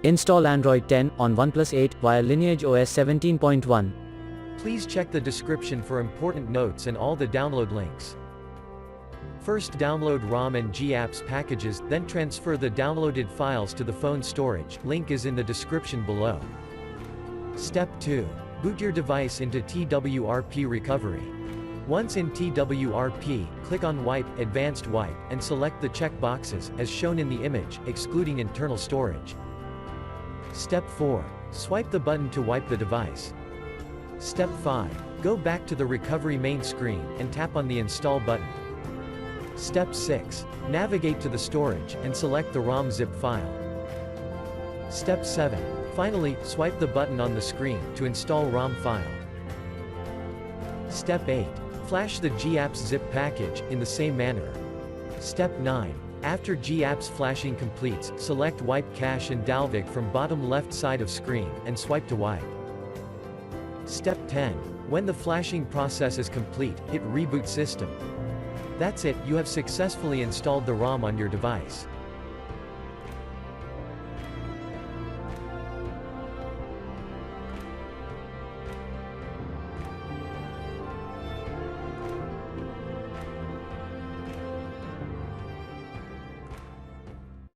Install Android 10 on OnePlus 8 via LineageOS 17.1. Please check the description for important notes and all the download links. First download ROM and GApps packages, then transfer the downloaded files to the phone storage, link is in the description below. Step 2. Boot your device into TWRP Recovery. Once in TWRP, click on Wipe, Advanced Wipe, and select the check boxes, as shown in the image, excluding internal storage. Step 4. Swipe the button to wipe the device. Step 5. Go back to the recovery main screen, and tap on the Install button. Step 6. Navigate to the storage, and select the ROM zip file. Step 7. Finally, swipe the button on the screen, to install ROM file. Step 8. Flash the GApps zip package, in the same manner. Step 9. After GApps flashing completes, select Wipe Cache and Dalvik from bottom left side of screen, and swipe to wipe. Step 10. When the flashing process is complete, hit Reboot System. That's it, you have successfully installed the ROM on your device.